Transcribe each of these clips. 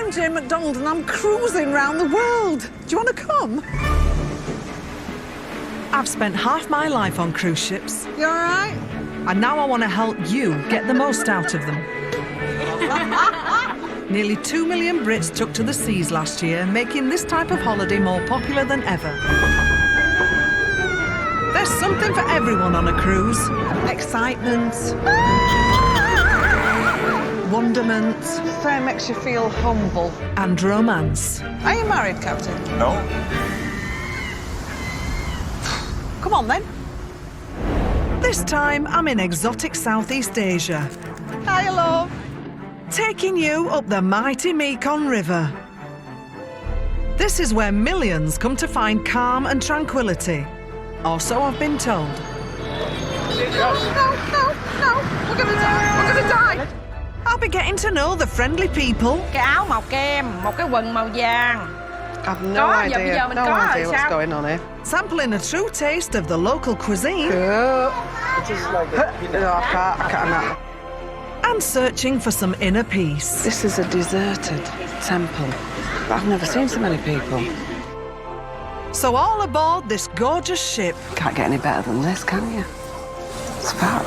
I'm Jane McDonald and I'm cruising round the world. Do you want to come? I've spent half my life on cruise ships. You all right? And now I want to help you get the most out of them. Nearly 2 million Brits took to the seas last year, making this type of holiday more popular than ever. There's something for everyone on a cruise. Excitement. Wonderment. So it makes you feel humble. And romance. Are you married, Captain? No. Come on, then. This time, I'm in exotic Southeast Asia. Hiya, love. Taking you up the mighty Mekong River. This is where millions come to find calm and tranquility. Or so I've been told. No. We're gonna die. I'll be getting to know the friendly people. Cái áo màu kem, một cái quần màu vàng. I've no idea. Bây giờ mình No có rồi idea what's sao? going on here. Sampling a true taste of the local cuisine. No, I can't. And searching for some inner peace. This is a deserted temple. But I've never seen so many people. So all aboard this gorgeous ship. Can't get any better than this, can you? It's fab.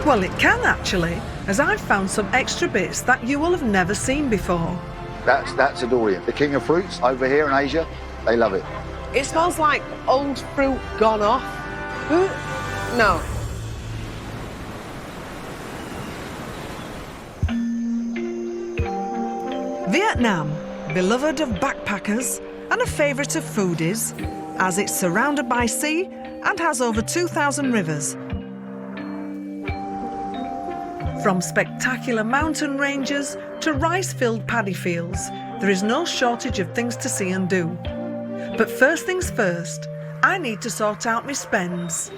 Well, it can actually, as I've found some extra bits that you will have never seen before. That's a durian. The king of fruits over here in Asia, they love it. It smells like old fruit gone off. No. Vietnam, beloved of backpackers and a favourite of foodies, as it's surrounded by sea and has over 2,000 rivers. From spectacular mountain ranges to rice-filled paddy fields, there is no shortage of things to see and do. But first things first, I need to sort out my spends.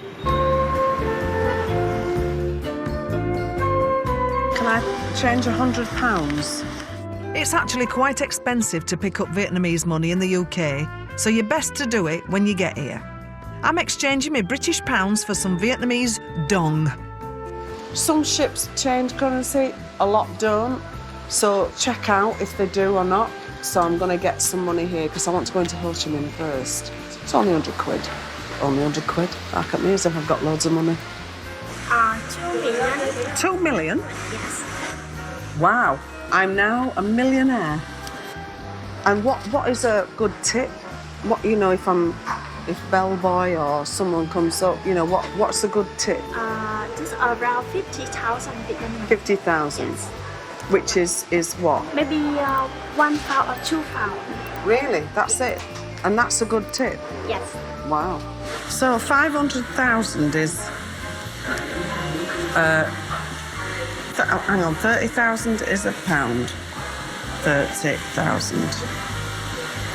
Can I change £100? It's actually quite expensive to pick up Vietnamese money in the UK, so you're best to do it when you get here. I'm exchanging my British pounds for some Vietnamese dong. Some ships change currency, a lot don't. So check out if they do or not. So I'm going to get some money here because I want to go into Ho Chi Minh first. It's only 100 quid. Only 100 quid. Back at me as if I've got loads of money. 2 million. 2 million? Yes. Wow. I'm now a millionaire. And what is a good tip? What, you know, if bellboy or someone comes up, you know, what's a good tip? Just around 50,000 Vietnamese. 50,000. Yes. Which is what? Maybe 1 pound or 2 pound. Really? That's it? And that's a good tip? Yes. Wow. So 500,000 is... hang on, 30,000 is a pound. 30,000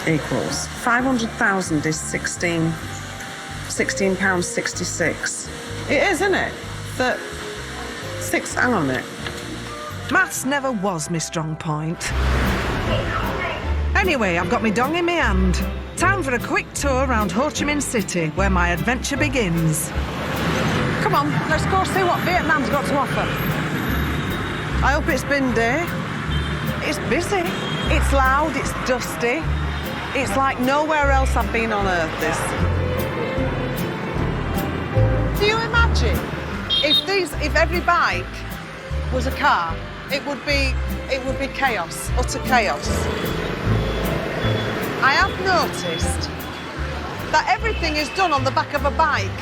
equals... 500,000 is 16 pounds 66. It is, isn't it? Hang on a minute. Maths never was my strong point. Anyway, I've got my dong in my hand. Time for a quick tour around Ho Chi Minh City, where my adventure begins. Come on, let's go see what Vietnam's got to offer. I hope it's been day. It's busy. It's loud, it's dusty. It's like nowhere else I've been on earth, this. Do you imagine if every bike was a car, it would be chaos, utter chaos. I have noticed that everything is done on the back of a bike.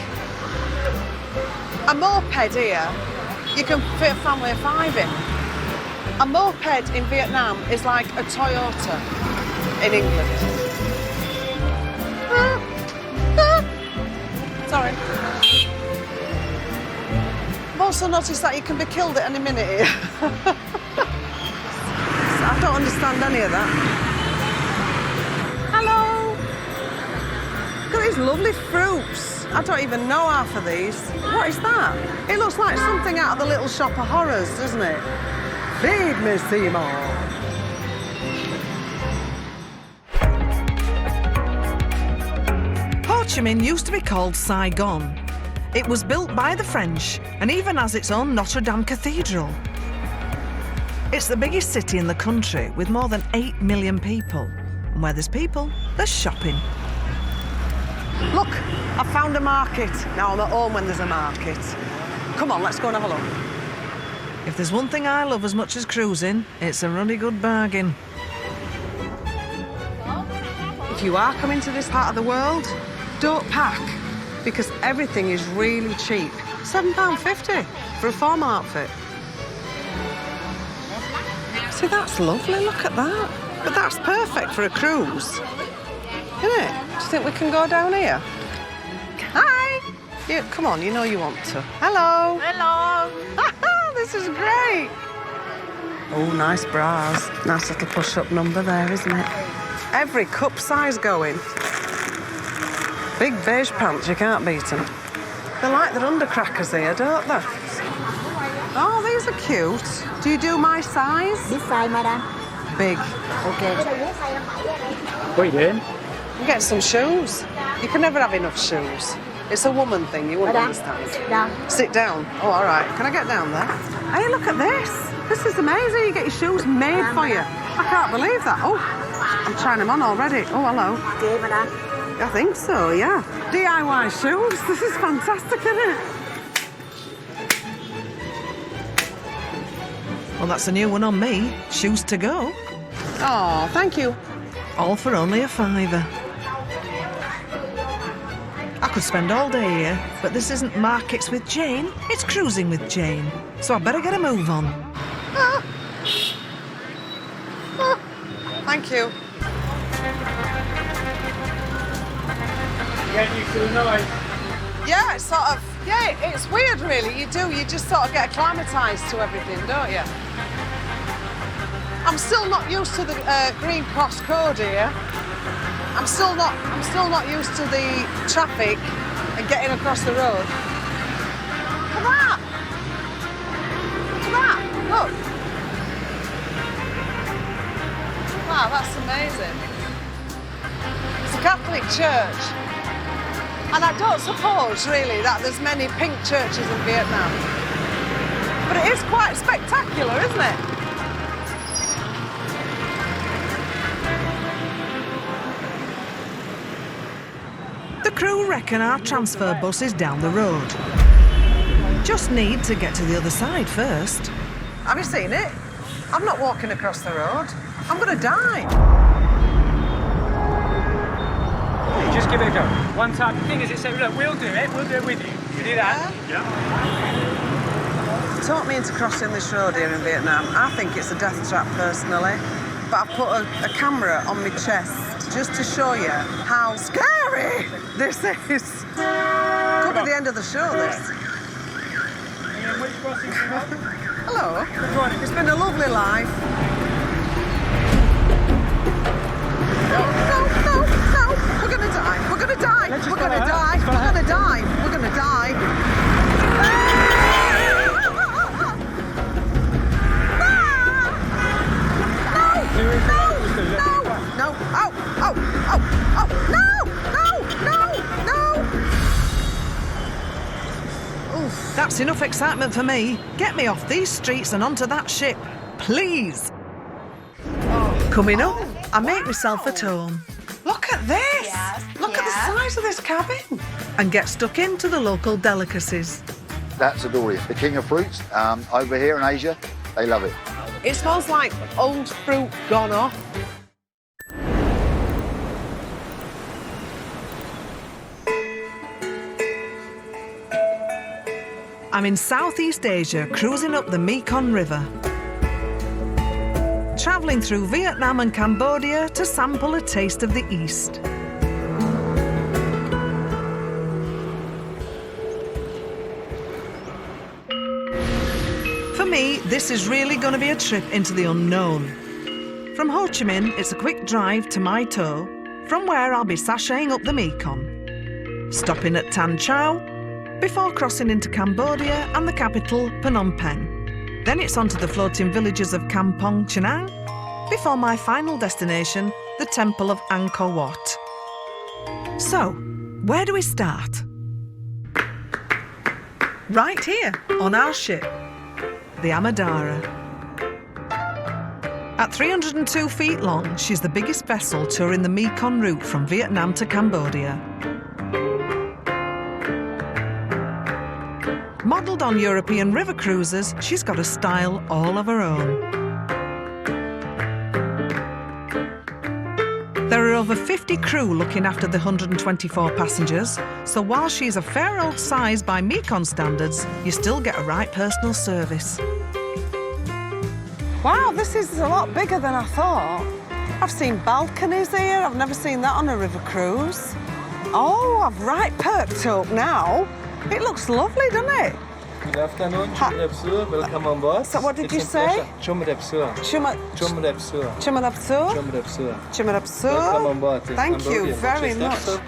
A moped here, you can fit a family of 5 in. A moped in Vietnam is like a Toyota in England. Sorry. I've also noticed that you can be killed at any minute here. I don't understand any of that. Hello. Look at these lovely fruits. I don't even know half of these. What is that? It looks like something out of the Little Shop of Horrors, doesn't it? Feed me, Seymour. Ho Chi Minh used to be called Saigon. It was built by the French and even has its own Notre Dame Cathedral. It's the biggest city in the country with more than 8 million people. And where there's people, there's shopping. Look, I found a market. Now I'm at home when there's a market. Come on, let's go and have a look. If there's one thing I love as much as cruising, it's a ruddy good bargain. If you are coming to this part of the world, don't pack, because everything is really cheap. £7.50 for a formal outfit. See, that's lovely, look at that. But that's perfect for a cruise, isn't it? Do you think we can go down here? Hi! Yeah, come on, you know you want to. Hello! Hello! This is great! Oh, nice bras. Nice little push-up number there, isn't it? Every cup size going. Big beige pants, you can't beat them. They're like their undercrackers here, don't they? Oh, these are cute. Do you do my size? This size, madam. Big. Okay. What are you doing? Get some shoes. You can never have enough shoes. It's a woman thing, you wouldn't understand. Down. Sit down. Oh, all right. Can I get down there? Hey, look at this. This is amazing. You get your shoes made for you. I can't believe that. Oh, I'm trying them on already. Oh, hello. Okay, madam. I think so, yeah. DIY shoes. This is fantastic, isn't it? Well, that's a new one on me. Shoes to go. Oh, thank you. All for only a £5. I could spend all day here, but this isn't Markets with Jane, it's Cruising with Jane. So I better get a move on. Ah. Ah. Thank you. Getting used to the noise. Yeah, it's sort of, yeah, it's weird really. You just sort of get acclimatised to everything, don't you? I'm still not used to the Green Cross code here. I'm still not used to the traffic and getting across the road. Look at that! Look at that! Look! Wow, that's amazing. It's a Catholic church. And I don't suppose, really, that there's many pink churches in Vietnam. But it is quite spectacular, isn't it? The crew reckon our transfer bus is down the road. Just need to get to the other side first. Have you seen it? I'm not walking across the road. I'm going to die. Just give it a go. One time. The thing is, it said, look, we'll do it with you. You do that? Yeah. Talk me into crossing this road here in Vietnam. I think it's a death trap, personally. But I've put a camera on my chest just to show you how scary this is. Could be the end of the show, this. Which crossing do you want? Hello. It's been a lovely life. No. We're going to die. We're going to die. We're going to die. We're going to die. We're going to die. No. Oof. That's enough excitement for me. Get me off these streets and onto that ship, please. Coming up, I make myself at home Look at this. Look at the size of this cabin. and get stuck into the local delicacies. That's a durian, the king of fruits. Over here in Asia, they love it. It smells like old fruit gone off. I'm in Southeast Asia, cruising up the Mekong River. Travelling through Vietnam and Cambodia to sample a taste of the East. For me, this is really going to be a trip into the unknown. From Ho Chi Minh, it's a quick drive to Mai To, from where I'll be sashaying up the Mekong. Stopping at Tan Chau, before crossing into Cambodia and the capital, Phnom Penh. Then it's on to the floating villages of Kampong Chenang, before my final destination, the Temple of Angkor Wat. So, where do we start? Right here, on our ship, the Amadara. At 302 feet long, she's the biggest vessel touring the Mekong route from Vietnam to Cambodia. Modelled on European river cruisers, she's got a style all of her own. There are over 50 crew looking after the 124 passengers, so while she's a fair old size by Mekong standards, you still get a right personal service. Wow, this is a lot bigger than I thought. I've seen balconies here. I've never seen that on a river cruise. Oh, I've right perked up now. It looks lovely, doesn't it? Good afternoon, Chum welcome on board. So what did It's you a say? pleasure. Chum Welcome on board. in Thank you Cambodia. very Just much. episode.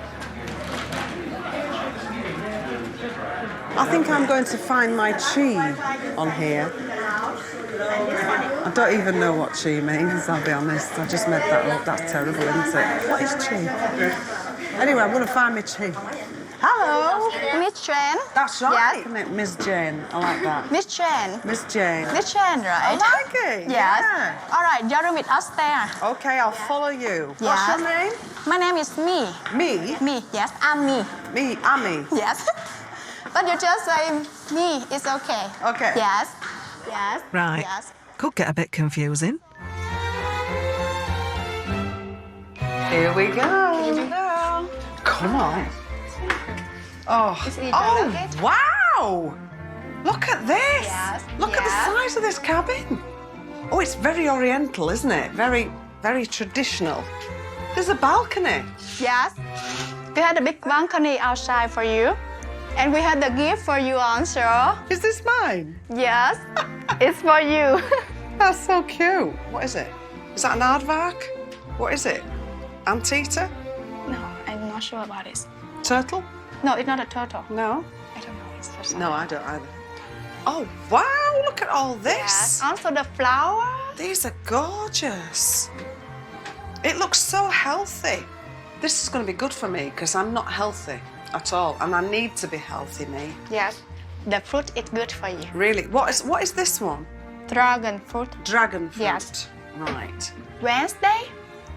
I think I'm going to find my chi on here. I don't even know what chi means, I'll be honest. I just made that up. That's terrible, isn't it? What is chi? Anyway, I'm going to find my chi. Hello. Miss Chen. That's right, Yes. isn't it? Miss Jane. I like that. Miss Chen. Miss Jane. Miss Chen, I right? like it. Yes. Yeah. All right, you're with us there. Okay, I'll follow you. What's Yes. your name? My name is Me. Me? Me, yes, I'm me. Me, Ami. Yes. But you just say me, it's okay. Okay. Yes. Yes. Right. Yes. Could get a bit confusing. Here we go. Come on. Oh, Is it oh luggage? wow! Look at this. Yes, Look at the yes. size of this cabin. Oh, it's very oriental, isn't it? Very, very traditional. There's a balcony. Yes. We had a big balcony outside for you. And we had the gift for you also. Is this mine? Yes. It's for you. That's so cute. What is it? Is that an aardvark? What is it? Antietam? No, I'm not sure about it. Turtle? No, it's not a turtle. No. I don't know. It's for No, I don't either. Oh, wow, look at all this. Yes. Also the flower. These are gorgeous. It looks so healthy. This is going to be good for me because I'm not healthy at all, and I need to be healthy, me. Yes. The fruit is good for you. Really? What is this one? Dragon fruit. Dragon fruit. Yes. Right. Wednesday,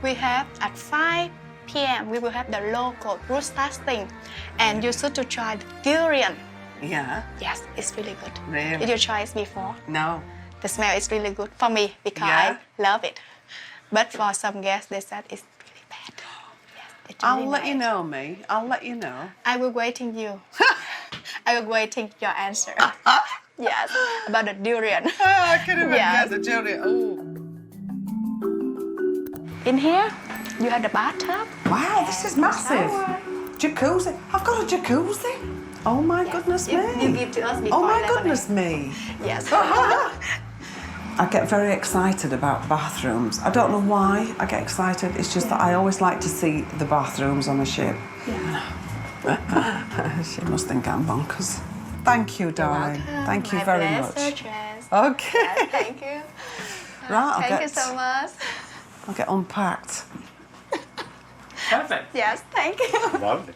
we have at 5 p.m. we will have the local fruit tasting, and you should to try the durian. Yeah. Yes, it's really good. Really? Did you try it before? No. The smell is really good for me because Yeah? I love it. But for some guests, they said it's really bad. Yes, it's I'll really let you nice. know, me. I'll let you know. I will waiting you. I will waiting your answer. Yes, about the durian. I can even Yes. get the durian. Oh. In here, you have the bathtub. Wow, this is massive. Jacuzzi. I've got a jacuzzi. Oh my goodness You me. give to us before. Oh my 11. goodness me. Yes. I get very excited about bathrooms. I don't know why I get excited. It's just that I always like to see the bathrooms on a ship. She must think I'm bonkers. Thank you, darling. Thank you My very pleasure, much. Jess. Okay. Yes, thank you. Right, Thank you so much. I'll get unpacked. Perfect. Yes, thank you. Lovely.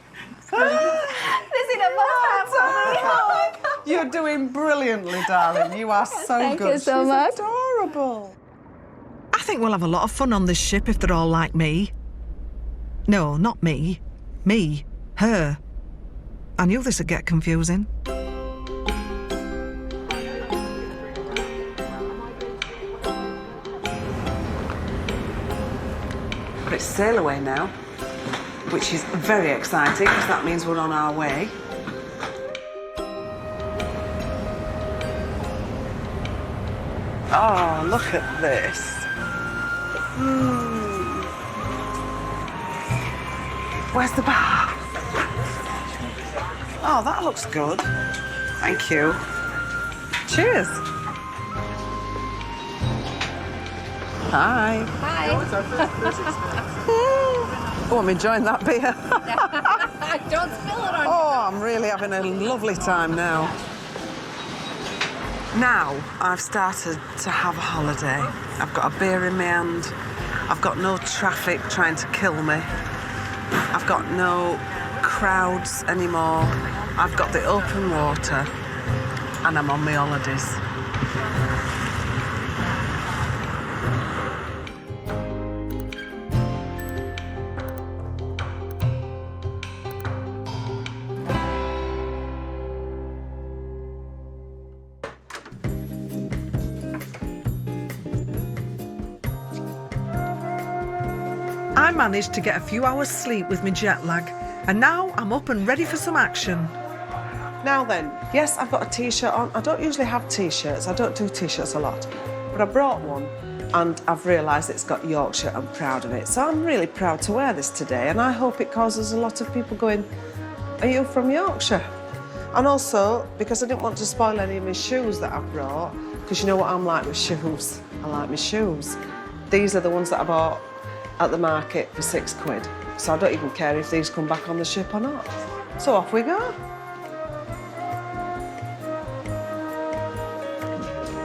This is the first time for me. Oh my God. You're doing brilliantly, darling. You are so Thank good. you so She's much. adorable. I think we'll have a lot of fun on this ship if they're all like me. No, not me. Me. Her. I knew this would get confusing. But it's sail away now, which is very exciting because that means we're on our way. Oh, look at this. Where's the bar? Oh, that looks good. Thank you. Cheers. Hi. Oh, I'm enjoying that beer. Don't spill it on Oh, I'm really having a lovely time now. Now I've started to have a holiday. I've got a beer in my hand. I've got no traffic trying to kill me. I've got no crowds anymore. I've got the open water and I'm on my holidays. I managed to get a few hours sleep with my jet lag, and now I'm up and ready for some action. Now then, yes, I've got a t-shirt on. I don't usually have t-shirts. I don't do t-shirts a lot. But I brought one and I've realised it's got Yorkshire. I'm proud of it. So I'm really proud to wear this today, and I hope it causes a lot of people going, are you from Yorkshire? And also, because I didn't want to spoil any of my shoes that I brought, because you know what I'm like with shoes. I like my shoes. These are the ones that I bought at the market for £6. So I don't even care if these come back on the ship or not. So off we go.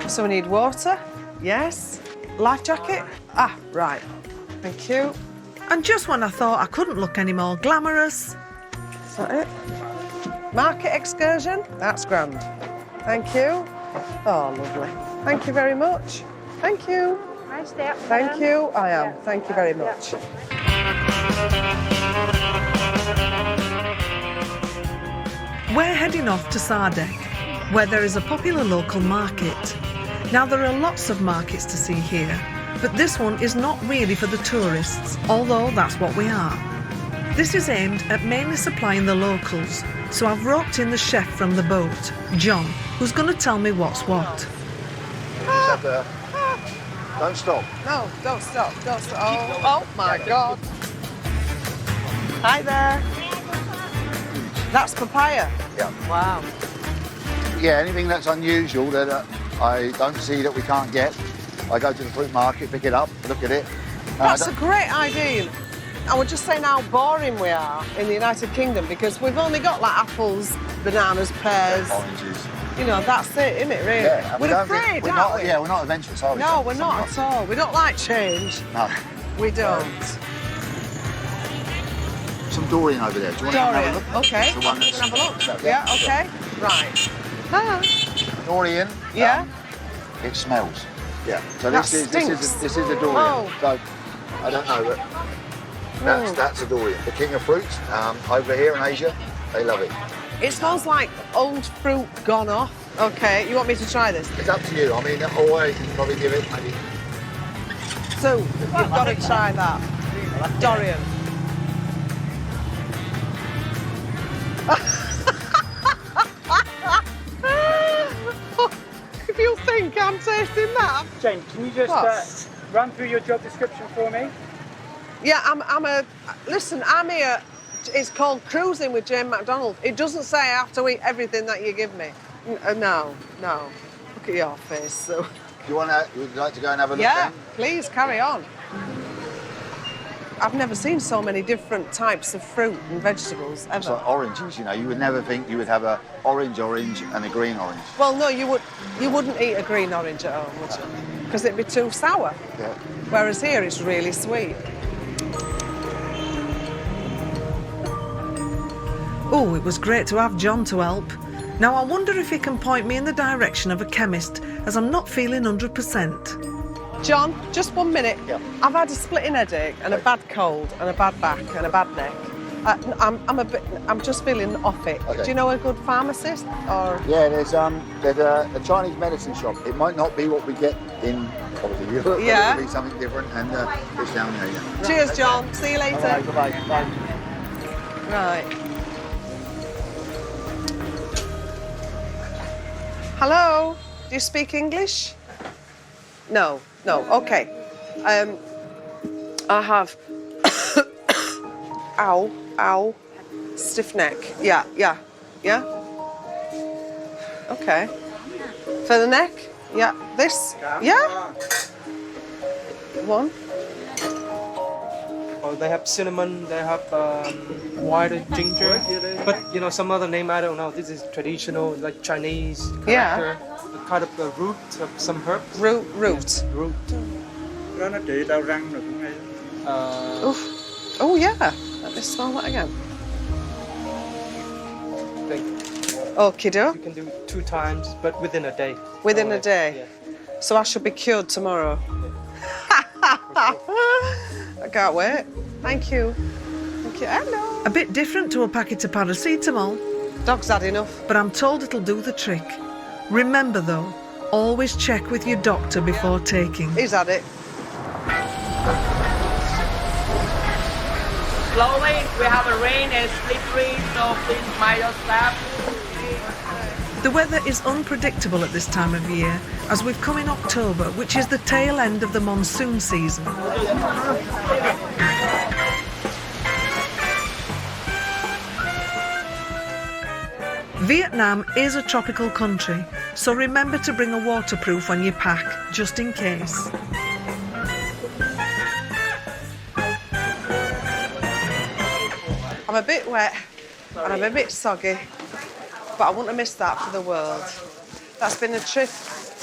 So we need water, yes. Life jacket, right. Thank you. And just when I thought I couldn't look any more glamorous... Is that it? Market excursion, that's grand. Thank you. Oh, lovely. Thank you very much. Thank you. Nice day. Thank you, I am. Thank you very much. We're heading off to Sardek, where there is a popular local market. Now, there are lots of markets to see here, but this one is not really for the tourists, although that's what we are. This is aimed at mainly supplying the locals, so I've roped in the chef from the boat, John, who's going to tell me what's what. Don't stop. No, don't stop, don't stop. Oh my God. Hi there. That's papaya? Yeah. Wow. Yeah, anything that's unusual that I don't see that we can't get, I go to the fruit market, pick it up, look at it. That's a great idea. I would just say how boring we are in the United Kingdom, because we've only got like apples, bananas, pears. Oranges. You know, that's it, isn't it, really? Yeah, we're afraid, aren't we? Yeah, we're not adventurous, are we? No, we're not at all. We don't like change. No. We don't. Some Dorian over there. Do you want to have a look? Okay. The one We can have a look. that's- Yeah, okay. Right. Dorian. Yeah. It smells. Yeah. So That this is stinks. a Dorian. Oh. So I don't know, but that's a Dorian. The king of fruits. Over here in Asia, they love it. It smells like old fruit gone off. Okay, you want me to try this? It's up to you. I mean, always you can probably give it maybe. So, you've got to try that. Dorian. If you think I'm tasting that. Jane, can you just run through your job description for me? Yeah, I'm here. It's called Cruising with Jane McDonald. It doesn't say I have to eat everything that you give me. No. Look at your face. So. Would you like to go and have a look? Yeah, then? please carry on. I've never seen so many different types of fruit and vegetables ever. It's like oranges, you know. You would never think you would have a orange and a green orange. Well, no, you wouldn't eat a green orange at home, would you? Because it'd be too sour. Yeah. Whereas here it's really sweet. Oh, it was great to have John to help. Now I wonder if he can point me in the direction of a chemist, as I'm not feeling 100%. John, just 1 minute. Yeah. I've had a splitting headache and a bad cold and a bad back and a bad neck. I'm just feeling off it. Okay. Do you know a good pharmacist or? Yeah, there's a Chinese medicine shop. It might not be what we get in obviously Europe. Yeah. But it'll be something different, and it's down there. Yeah. Cheers, John. See you later. All right, bye. Right. Hello. Do you speak English? No. Okay. I have. Ow. Stiff neck. Yeah. Okay. For the neck? Yeah. This? Yeah. One. Oh, they have cinnamon, they have white ginger, but you know, some other name I don't know. This is traditional, like Chinese character, a kind of the root of some herbs. Root. Root. Oof. Oh yeah. Let me smell that again. Okie doke. You can do 2 times, but within a day. Within a day. Yeah. So I should be cured tomorrow. I can't wait. Thank you. Hello. A bit different to a packet of paracetamol, Dog's had enough. but I'm told it'll do the trick. Remember though, always check with your doctor before taking. He's had it. slowly. We have a rain and slippery, so please mind yourself. The weather is unpredictable at this time of year, as we've come in October, which is the tail end of the monsoon season. Vietnam is a tropical country, so remember to bring a waterproof when you pack, just in case. I'm a bit wet and I'm a bit soggy, but I wouldn't have missed that for the world. That's been a trip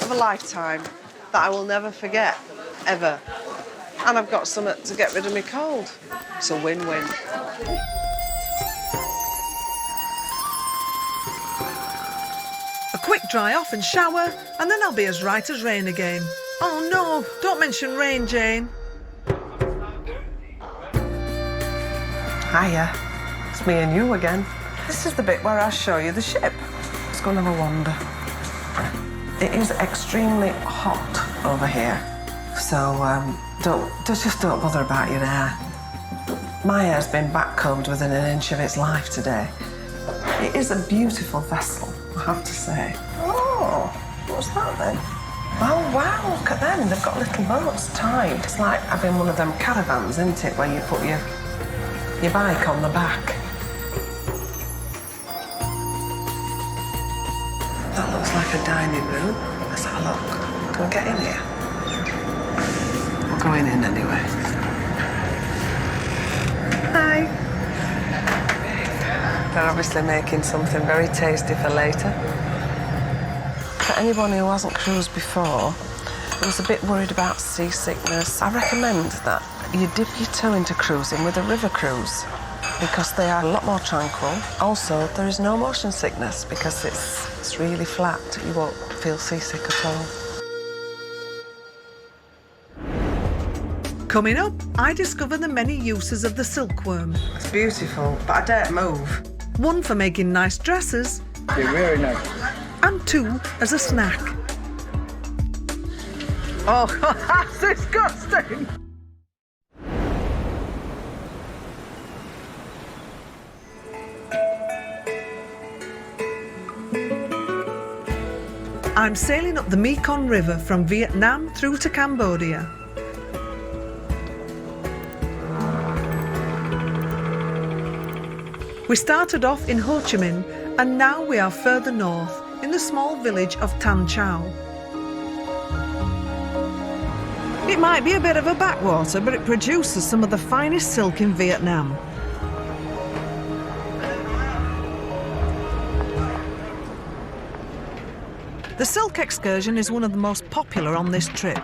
of a lifetime that I will never forget, ever. And I've got something to get rid of my cold. It's a win-win. A quick dry off and shower, and then I'll be as right as rain again. Oh no, don't mention rain, Jane. Hiya, it's me and you again. This is the bit where I show you the ship. Let's go and have a wander. It is extremely hot over here, so just don't bother about your hair. My hair's been backcombed within an inch of its life today. It is a beautiful vessel, I have to say. Oh, what's that then? Oh wow, look at them, they've got little boats tied. It's like having one of them caravans, isn't it, where you put your bike on the back. That looks like a dining room. Let's have a look. Can we get in here? We're going in anyway. Hi. They're obviously making something very tasty for later. For anyone who hasn't cruised before, who was a bit worried about seasickness, I recommend that you dip your toe into cruising with a river cruise, because they are a lot more tranquil. Also, there is no motion sickness because it's really flat. You won't feel seasick at all. Coming up, I discover the many uses of the silkworm. It's beautiful, but I don't move. One for making nice dresses. They're very nice. And two as a snack. Oh, that's disgusting! I'm sailing up the Mekong River from Vietnam through to Cambodia. We started off in Ho Chi Minh, and now we are further north in the small village of Tan Chau. It might be a bit of a backwater, but it produces some of the finest silk in Vietnam. The silk excursion is one of the most popular on this trip.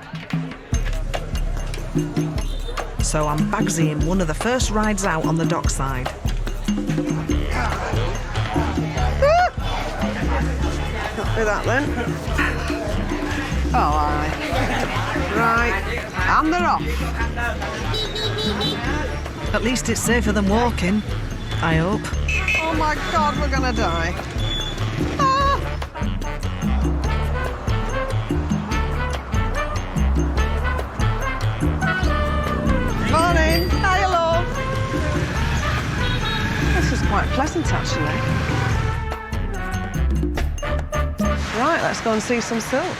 So I'm bagsying one of the first rides out on the dockside. Not do that then. Oh, aye. Right, and they're off. At least it's safer than walking, I hope. Oh my God, we're gonna die. Morning. Hi, love. This is quite pleasant, actually. Right, let's go and see some silk.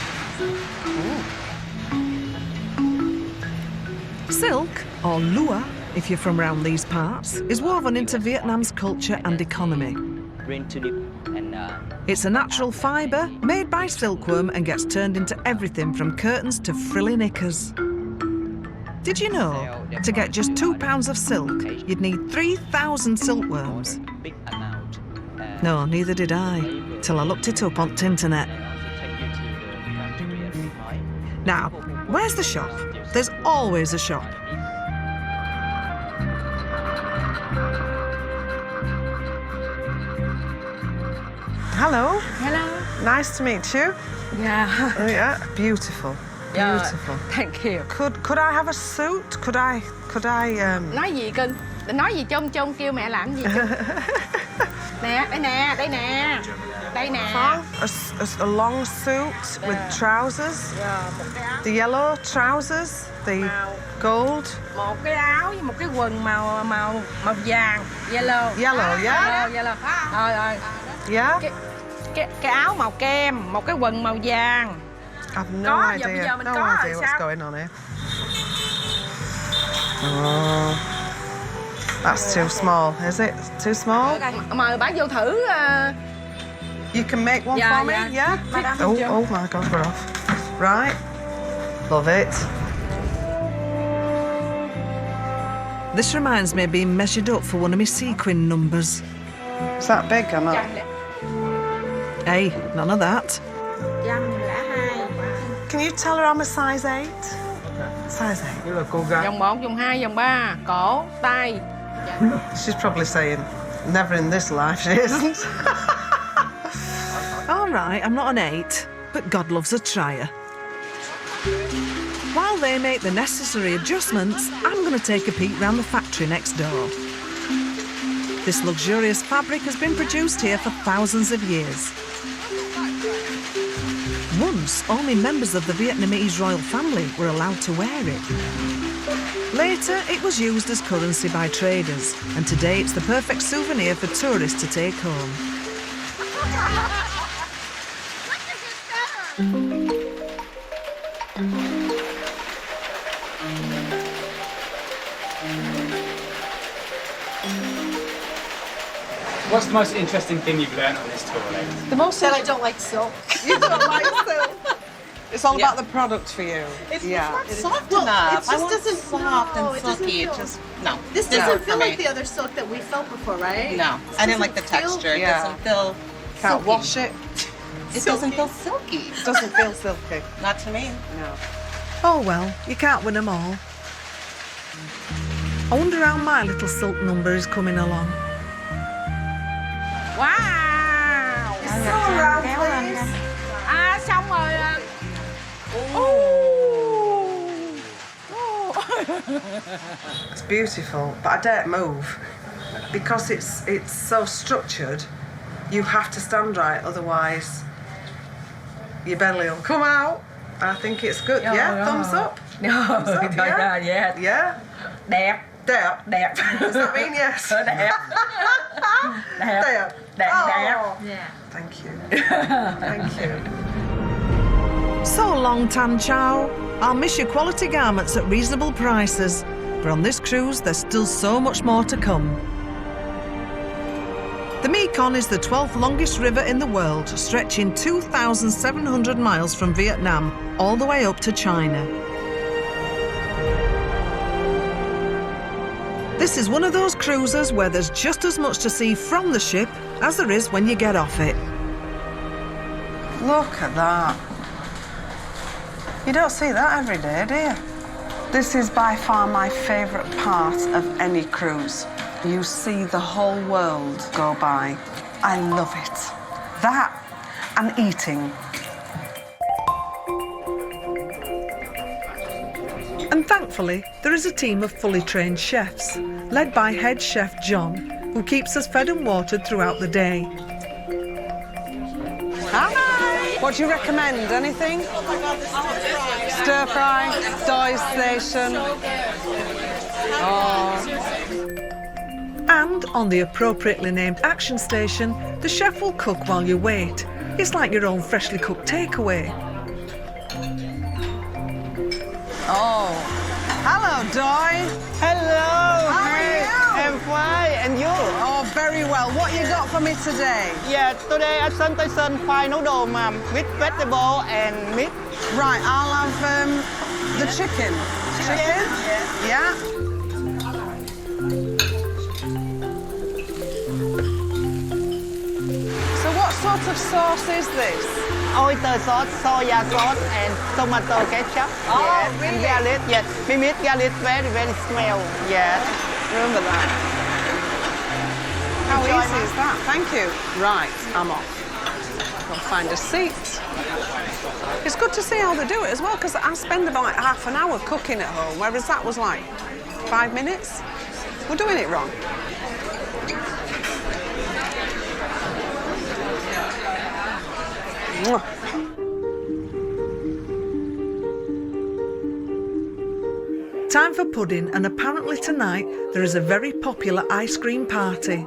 Silk, or lua, if you're from around these parts, is woven into Vietnam's culture and economy. It's a natural fibre made by silkworm and gets turned into everything from curtains to frilly knickers. Did you know, to get just 2 pounds of silk, you'd need 3,000 silkworms? No, neither did I, till I looked it up on the internet. Now, where's the shop? There's always a shop. Hello. Hello. Nice to meet you. Yeah. Oh, yeah, beautiful. Beautiful. Thank you. Could I have a suit? Could I Nói gì cưng? Định nói gì trông kêu mẹ làm gì cưng? Nè, đây nè, đây nè. Đây nè. A long suit with trousers. The yellow trousers, the gold. Một cái áo với một cái quần màu vàng. Yellow. Yellow, yeah? Yellow. Rồi. Yeah? Cái áo màu kem, một cái quần màu vàng. I've no idea. Bây giờ mình no có idea rồi what's sao? going on here. Oh, that's too small, is it? Too small? Mời bác vô thử. You can make one Yeah, for me, yeah. yeah? Madam, Oh, jump. oh my God, we're off. Right. Love it. This reminds me of being measured up for one of my sequin numbers. Is that big or not? Hey, none of that. 102. Can you tell her I'm a size 8? Size 8. Như là cô gái. Vòng 1, vòng 2, vòng 3, cổ, tay. She's probably saying, never in this life she isn't. All right, I'm not an 8, but God loves a trier. While they make the necessary adjustments, I'm going to take a peek round the factory next door. This luxurious fabric has been produced here for thousands of years. Once, only members of the Vietnamese royal family were allowed to wear it. Later, it was used as currency by traders, and today it's the perfect souvenir for tourists to take home. What's the most interesting thing you've learned on this tour, then? The most That I don't like silk. you don't like silk. It's all about the product for you. It's not soft enough. It just doesn't soft and silky. It just no. This doesn't feel like the other silk that we felt before, right? No, I didn't like the texture. It doesn't feel. Can't silky. wash it. It doesn't feel silky. It doesn't feel silky. Not to me. No. Oh well, you can't win them all. I wonder how my little silk number is coming along. Wow. So round, please. Xong rồi. It's beautiful, but I don't move. Because it's so structured, you have to stand right, otherwise your belly will come out. I think it's good. Yeah, thumbs up. Thumbs up, yeah. Yeah? Đẹp. Đẹp. Đẹp. Does that mean yes? Đẹp. Đẹp. Đẹp. Oh. Yeah. Thank you. Thank you. So long, Tan Chow. I'll miss your quality garments at reasonable prices. But on this cruise, there's still so much more to come. The Mekong is the 12th longest river in the world, stretching 2,700 miles from Vietnam all the way up to China. This is one of those cruises where there's just as much to see from the ship as there is when you get off it. Look at that. You don't see that every day, do you? This is by far my favourite part of any cruise. You see the whole world go by. I love it. That and eating. And thankfully, there is a team of fully trained chefs, led by head chef John, who keeps us fed and watered throughout the day. Hi. What do you recommend? Anything? Stir fry, soy station. Oh. And on the appropriately named action station, the chef will cook while you wait. It's like your own freshly cooked takeaway. Oh. Hello, Doi. Hello. How are you? I'm fine. And you? Oh, very well. What you got for me today? Yeah, today at station fried noodle, ma'am, with vegetable and meat. Right, I'll have the chicken. Chicken? Yeah. So what sort of sauce is this? Oyster sauce, soya sauce, and tomato ketchup. Oh, yes. really? And garlic, yes. We made garlic very smell. Yes. Remember that. How easy is that? Thank you. Right, I'm off. I'll find a seat. It's good to see how they do it as well, because I spend about half an hour cooking at home, whereas that was like 5 minutes. We're doing it wrong. Mwah. Time for pudding, and apparently tonight there is a very popular ice cream party.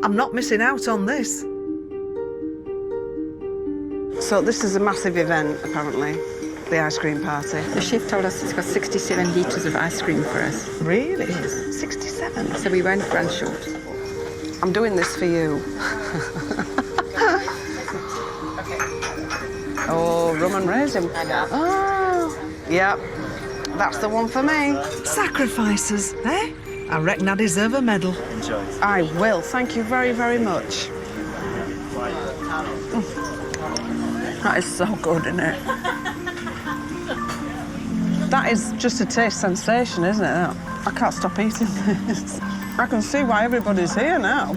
I'm not missing out on this. So this is a massive event, apparently, the ice cream party. The chef told us it's got 67 litres of ice cream for us. Really? Yes. 67? So we won't run short. I'm doing this for you. Oh, rum and raisin. Oh, yeah, that's the one for me. Sacrifices, eh? I reckon I deserve a medal. Enjoy. I will, thank you very, very much. That is so good, isn't it? That is just a taste sensation, isn't it? I can't stop eating this. I can see why everybody's here now.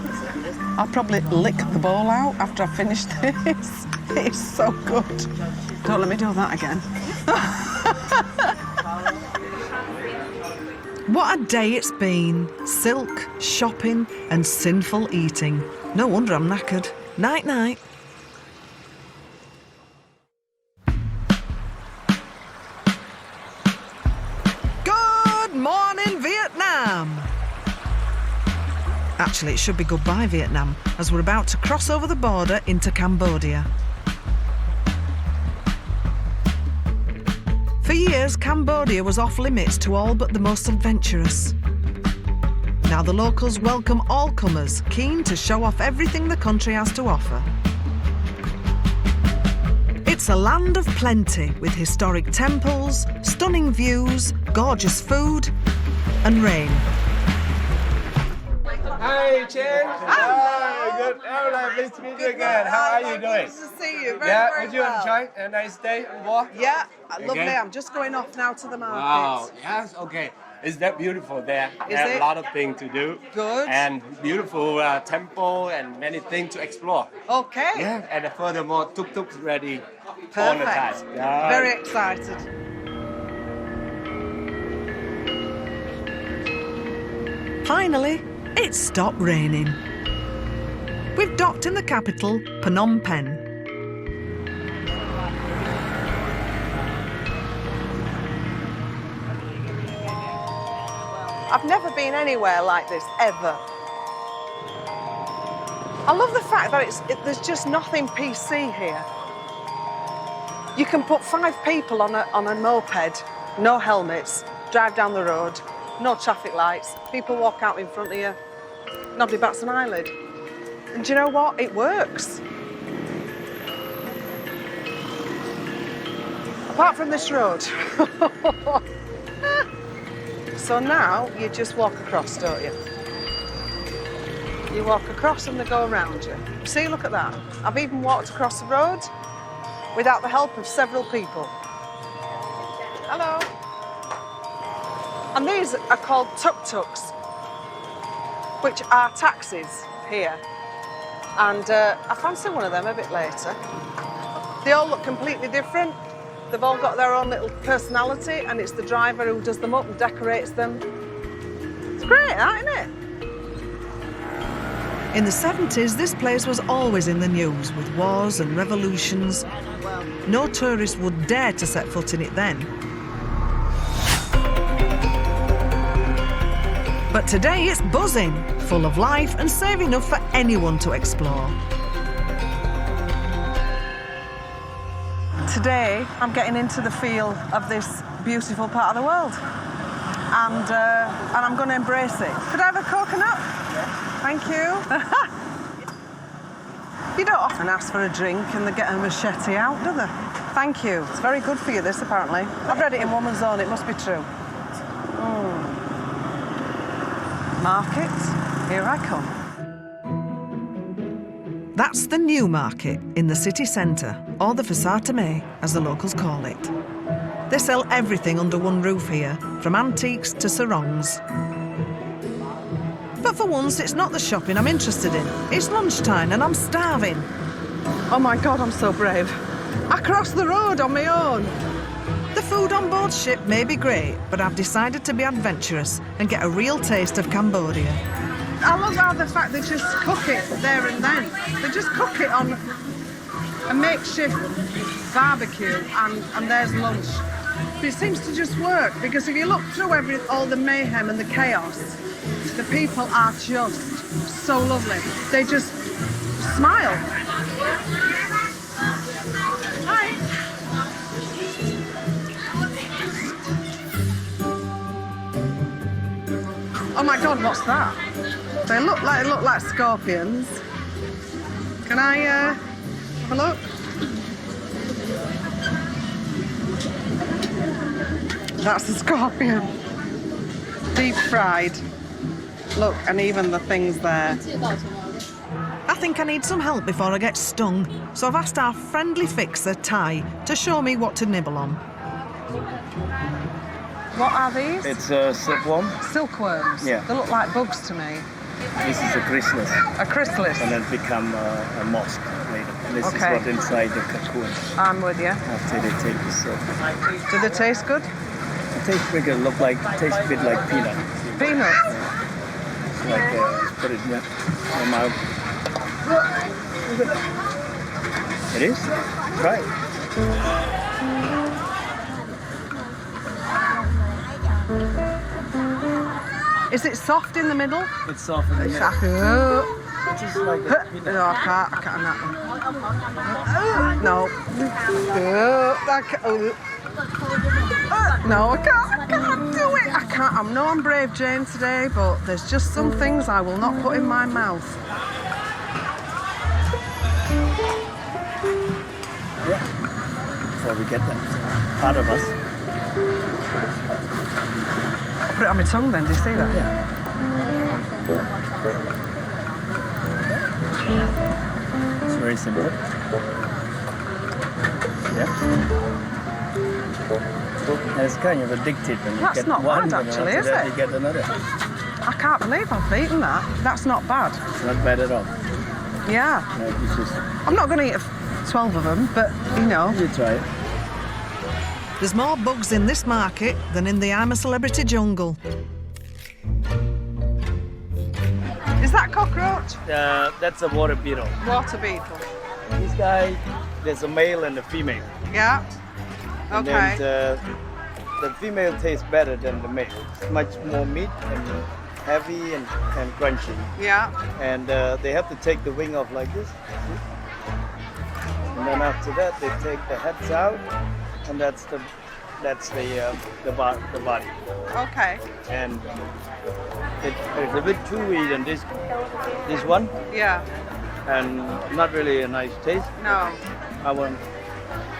I'll probably lick the bowl out after I finish this. It's so good. Don't let me do that again. What a day it's been. Silk, shopping and sinful eating. No wonder I'm knackered. Night-night. Good morning, Vietnam. Actually, it should be goodbye, Vietnam, as we're about to cross over the border into Cambodia. For years, Cambodia was off limits to all but the most adventurous. Now the locals welcome all comers, keen to show off everything the country has to offer. It's a land of plenty, with historic temples, stunning views, gorgeous food, and rain. Hi, Chen. Hi. Good. Hello, pleased to meet you again. How are you doing? Nice to see you. Very, yeah, very did you enjoy a nice day on board? Yeah, lovely. Okay. I'm just going off now to the market. Wow. Yes. Okay. Is that beautiful there? Is There's it? a lot of things to do. Good. And beautiful temple and many things to explore. Okay. Yeah. And furthermore, tuk-tuk's ready Perfect. all the time. Yeah. Very excited. Finally, it's stopped raining. We've docked in the capital, Phnom Penh. I've never been anywhere like this, ever. I love the fact that there's just nothing PC here. You can put 5 people on a moped, no helmets, drive down the road, no traffic lights, people walk out in front of you, nobody bats an eyelid. And do you know what? It works. Apart from this road. So now you just walk across, don't you? You walk across and they go around you. See, look at that. I've even walked across the road without the help of several people. Hello. And these are called tuk-tuks, which are taxis here. And I fancy one of them a bit later. They all look completely different. They've all got their own little personality, and it's the driver who does them up and decorates them. It's great, that, isn't it? In the 70s, this place was always in the news with wars and revolutions. No tourist would dare to set foot in it then. But today it's buzzing, full of life and safe enough for anyone to explore. Today, I'm getting into the feel of this beautiful part of the world. And I'm going to embrace it. Could I have a coconut? Yeah. Thank you. You don't often ask for a drink and they get a machete out, do they? Thank you. It's very good for you, this, apparently. I've read it in Woman's Own, it must be true. Market, here I come. That's the New Market in the city centre, or the Fasatame, as the locals call it. They sell everything under one roof here, from antiques to sarongs. But for once, it's not the shopping I'm interested in. It's lunchtime and I'm starving. Oh my God, I'm so brave. I crossed the road on my own. The food on board ship may be great, but I've decided to be adventurous and get a real taste of Cambodia. I love how the fact they just cook it there and then. They just cook it on a makeshift barbecue and there's lunch. But it seems to just work because if you look through all the mayhem and the chaos, the people are just so lovely. They just smile. Hi. Oh my God, what's that? They look like scorpions. Can I have a look? That's a scorpion. Deep fried. Look, and even the things there. I think I need some help before I get stung, so I've asked our friendly fixer, Ty, to show me what to nibble on. What are these? It's silkworm. Silkworms? Yeah. They look like bugs to me. This is a chrysalis. A chrysalis? And then become a moth later. And this is what inside the cocoon. I'm with you. After they take the silk. Do they taste good? It tastes pretty good. Tastes a bit like peanut. Peanuts? It's like, put it in your mouth. It is? Try it. Is it soft in the middle? It's soft in the middle. It's just like a peanut. No, I can't. No. No, I can't do it. I can't. I'm brave Jane today, but there's just some things I will not put in my mouth. Yeah. Before we get that part of us. Put it on my tongue then, do you see that? Yeah. It's very simple. Yeah. And it's kind of addictive when you That's get not one, bad, actually, and is after that it? you get another. I can't believe I've eaten that. That's not bad. It's not bad at all. Yeah. No, it's just... I'm not going to eat 12 of them, but you know. You try it. There's more bugs in this market than in the I'm a Celebrity jungle. Is that cockroach? That's a water beetle. Water beetle. This guy, there's a male and a female. Yeah. And Okay. then the female tastes better than the male. It's much more meat and heavy and crunchy. Yeah. And they have to take the wing off like this. And then after that, they take the heads out, and that's the body. Okay. And it's a bit chewy than this one, Yeah. and not really a nice taste. No. I want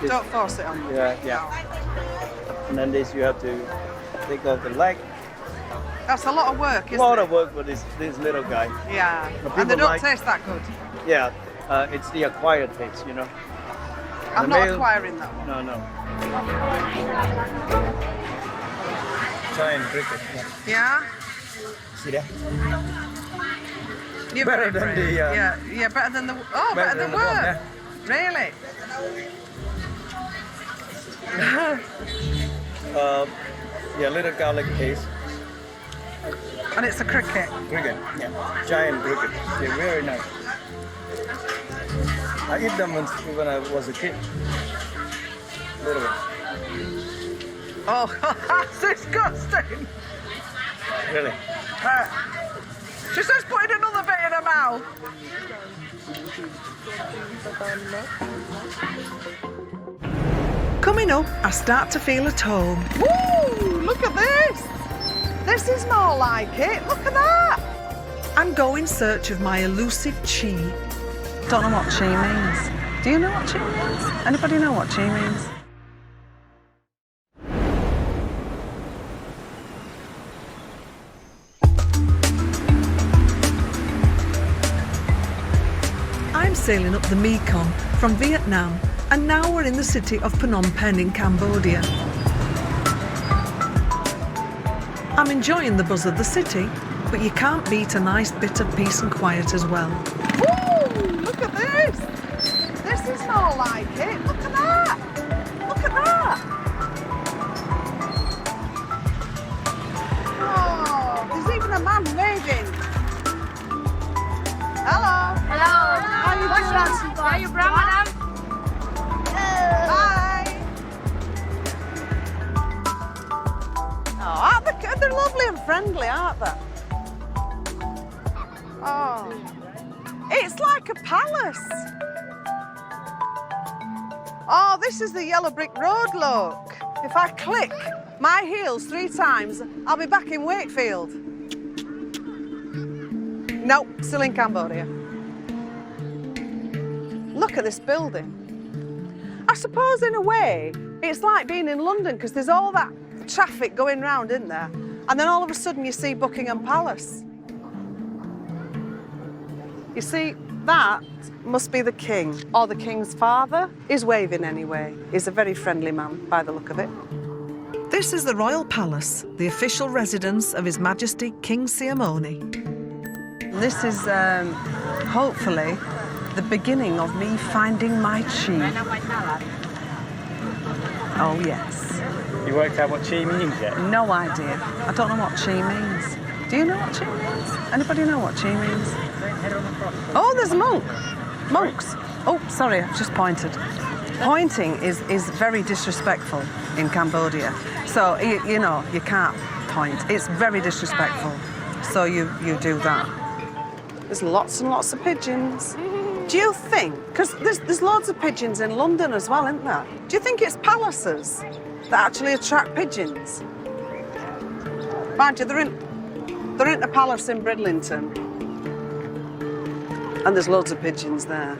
this. Don't force it on me. Yeah. And then this you have to take off the leg. That's a lot of work, isn't A lot it? of work for this little guy. Yeah. But And they people don't taste that good. Yeah, it's the acquired taste, you know. I'm The not male- acquiring that one. No. Giant cricket. Yeah? See that? You're Better very than brave. the, Yeah, better than the... Oh, better than the worm. worm, Really? Little garlic paste. And it's a cricket. Cricket, yeah. Giant cricket. They're very nice. I eat them when I was a kid. Little bit. Oh, that's disgusting. Really? She says putting another bit in her mouth. Coming up, I start to feel at home. Woo! Look at this. This is more like it. Look at that. And go in search of my elusive chi. Don't know what chi means. Do you know what chi means? Anybody know what chi means? I'm sailing up the Mekong from Vietnam, and now we're in the city of Phnom Penh in Cambodia. I'm enjoying the buzz of the city, but you can't beat a nice bit of peace and quiet as well. Woo! Look at this. This is more like it. Look at that. Look at that. Oh, there's even a man waving. Hello. Hello. How you doing? Where you from, madam? they're lovely and friendly, aren't they? Oh, it's like a palace. Oh, this is the yellow brick road, look. If I click my heels 3 times, I'll be back in Wakefield. Nope, still in Cambodia. Look at this building. I suppose in a way, it's like being in London because there's all that traffic going round, isn't there? And then all of a sudden you see Buckingham Palace. You see, that must be the king, or the king's father. He's waving anyway. He's a very friendly man, by the look of it. This is the Royal Palace, the official residence of His Majesty King Siamoni. This is, hopefully, the beginning of me finding my chi. Oh, yes. You worked out what chi means yet? No idea. I don't know what chi means. Do you know what chi means? Anybody know what chi means? Oh, there's a monk. Monks. Oh, sorry, I've just pointed. Pointing is very disrespectful in Cambodia. So, you know, you can't point. It's very disrespectful. So you do that. There's lots and lots of pigeons. Do you think, because there's loads of pigeons in London as well, isn't there? Do you think it's palaces that actually attract pigeons? Mind you, they're in a palace in Bridlington. And there's loads of pigeons there.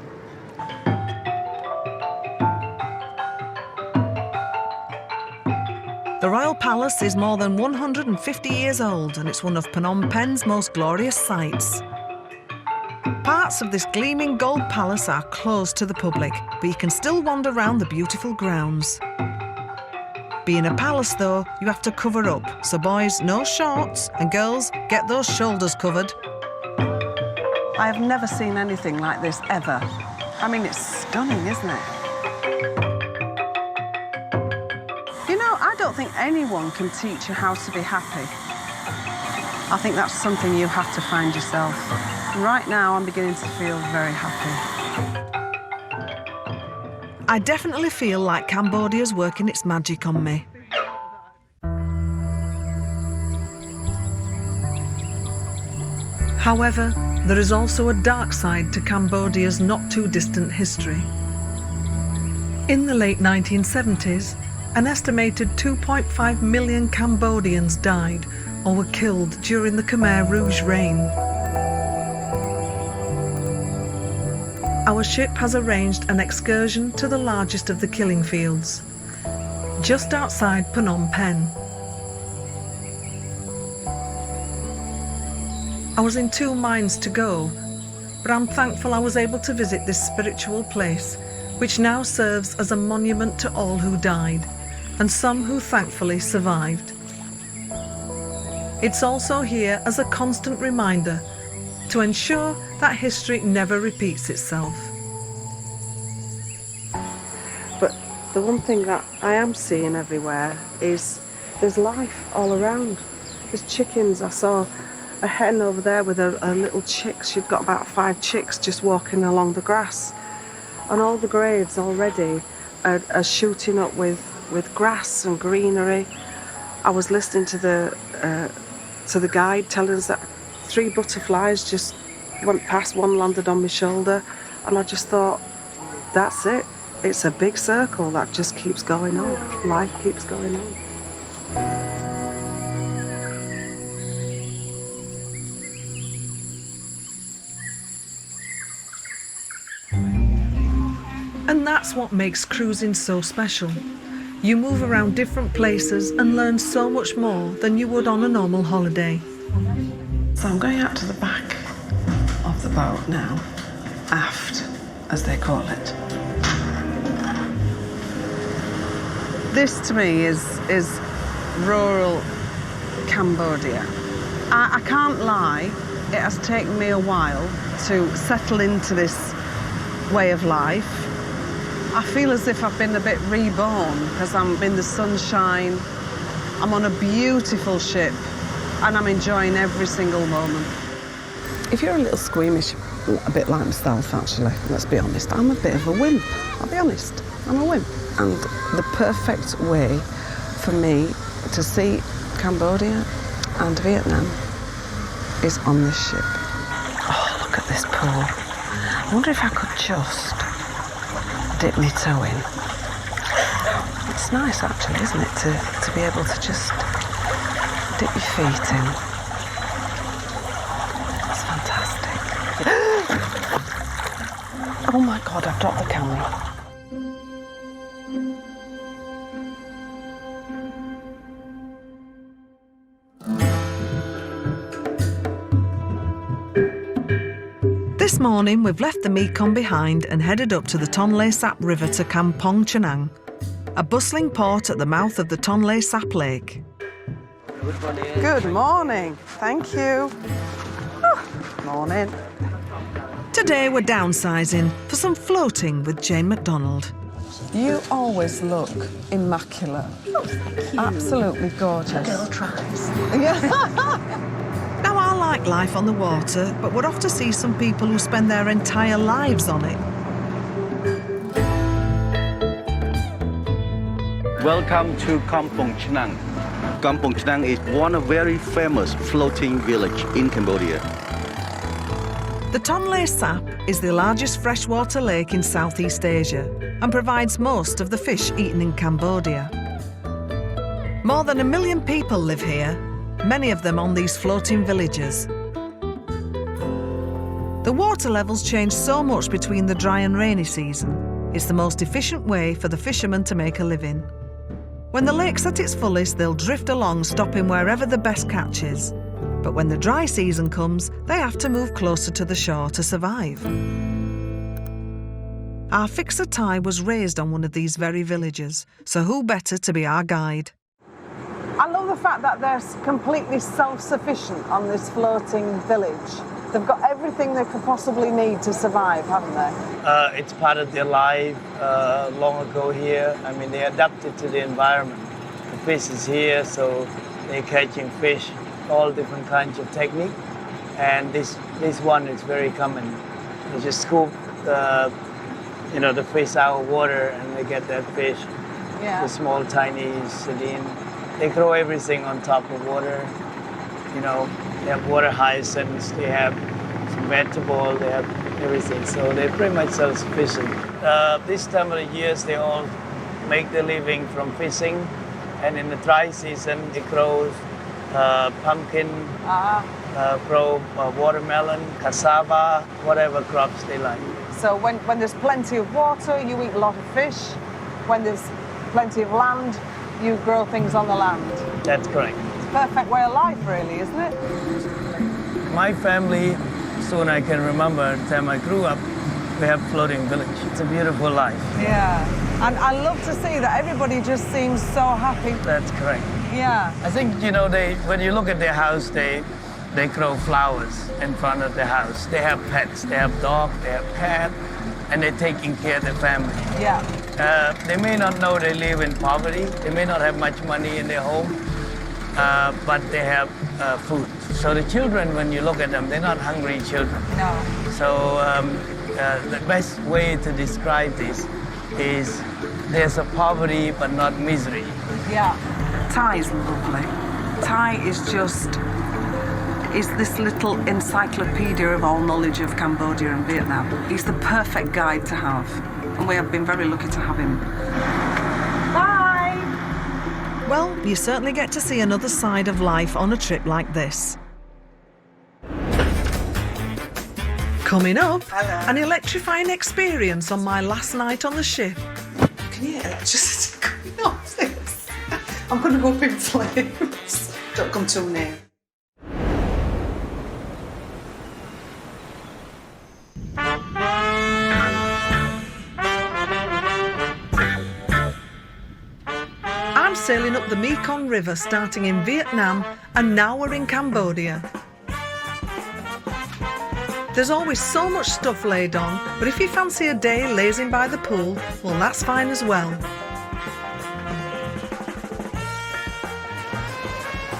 The Royal Palace is more than 150 years old and it's one of Phnom Penh's most glorious sights. Parts of this gleaming gold palace are closed to the public, but you can still wander around the beautiful grounds. Being a palace, though, you have to cover up, so boys, no shorts, and girls, get those shoulders covered. I have never seen anything like this, ever. I mean, it's stunning, isn't it? You know, I don't think anyone can teach you how to be happy. I think that's something you have to find yourself. Right now, I'm beginning to feel very happy. I definitely feel like Cambodia's working its magic on me. However, there is also a dark side to Cambodia's not-too-distant history. In the late 1970s, an estimated 2.5 million Cambodians died or were killed during the Khmer Rouge reign. Our ship has arranged an excursion to the largest of the killing fields, just outside Phnom Penh. I was in 2 minds to go, but I'm thankful I was able to visit this spiritual place, which now serves as a monument to all who died, and some who thankfully survived. It's also here as a constant reminder to ensure that history never repeats itself. But the one thing that I am seeing everywhere is there's life all around. There's chickens. I saw a hen over there with her little chicks. She'd got about 5 chicks just walking along the grass. And all the graves already are shooting up with grass and greenery. I was listening to the guide telling us that 3 butterflies just went past, one landed on my shoulder, and I just thought, that's it. It's a big circle that just keeps going on. Life keeps going on. And that's what makes cruising so special. You move around different places and learn so much more than you would on a normal holiday. So I'm going out to the back of the boat now, aft, as they call it. This to me is rural Cambodia. I can't lie, it has taken me a while to settle into this way of life. I feel as if I've been a bit reborn because I'm in the sunshine, I'm on a beautiful ship, and I'm enjoying every single moment. If you're a little squeamish, a bit like myself actually, let's be honest, I'm a bit of a wimp. I'll be honest, I'm a wimp. And the perfect way for me to see Cambodia and Vietnam is on this ship. Oh, look at this pool. I wonder if I could just dip my toe in. It's nice actually, isn't it, to be able to just dip your feet in. It's fantastic. Oh my God, I've dropped the camera. This morning we've left the Mekong behind and headed up to the Tonle Sap River to Kampong Chhnang, a bustling port at the mouth of the Tonle Sap Lake. Good morning. Thank you. Morning. Today we're downsizing for some floating with Jane McDonald. You always look immaculate. Oh, thank you. Absolutely gorgeous. Girl tries. Now, I like life on the water, but we're off to see some people who spend their entire lives on it. Welcome to Kampong Chhnang. Kampong Chhnang is one of very famous floating village in Cambodia. The Tonle Sap is the largest freshwater lake in Southeast Asia and provides most of the fish eaten in Cambodia. More than 1 million people live here, many of them on these floating villages. The water levels change so much between the dry and rainy season. It's the most efficient way for the fishermen to make a living. When the lake's at its fullest, they'll drift along, stopping wherever the best catch is. But when the dry season comes, they have to move closer to the shore to survive. Our fixer Thai was raised on one of these very villages, so who better to be our guide? I love the fact that they're completely self-sufficient on this floating village. They've got everything they could possibly need to survive, haven't they? It's part of their life long ago here. I mean, they adapted to the environment. The fish is here, so they're catching fish, all different kinds of technique. And this one is very common. They just scoop the fish out of water and they get that fish. Yeah. The small, tiny sardine. They grow everything on top of water. You know, they have water hyacinths, they have some vegetable, they have everything. So they're pretty much self-sufficient. This time of the years, they all make their living from fishing. And in the dry season, it grows pumpkin, grow watermelon, cassava, whatever crops they like. So when there's plenty of water, you eat a lot of fish. When there's plenty of land, you grow things on the land. That's correct. It's a perfect way of life, really, isn't it? My family, soon I can remember the time I grew up, we have floating village. It's a beautiful life. Yeah. And I love to see that everybody just seems so happy. That's correct. Yeah. I think, when you look at their house, they grow flowers in front of their house. They have pets, they have dog, they have cat, and they're taking care of their family. Yeah. They may not know they live in poverty. They may not have much money in their home, but they have food. So the children, when you look at them, they're not hungry children. No. So the best way to describe this is there's a poverty but not misery. Yeah. Thai is lovely. Thai is this little encyclopedia of all knowledge of Cambodia and Vietnam. He's the perfect guide to have, and we have been very lucky to have him. Bye! Well, you certainly get to see another side of life on a trip like this. Coming up, an electrifying experience on my last night on the ship. Can you hear electricity coming off this? I'm going to go up in flames. Don't come too near. I'm sailing up the Mekong River starting in Vietnam and now we're in Cambodia. There's always so much stuff laid on, but if you fancy a day lazing by the pool, well, that's fine as well.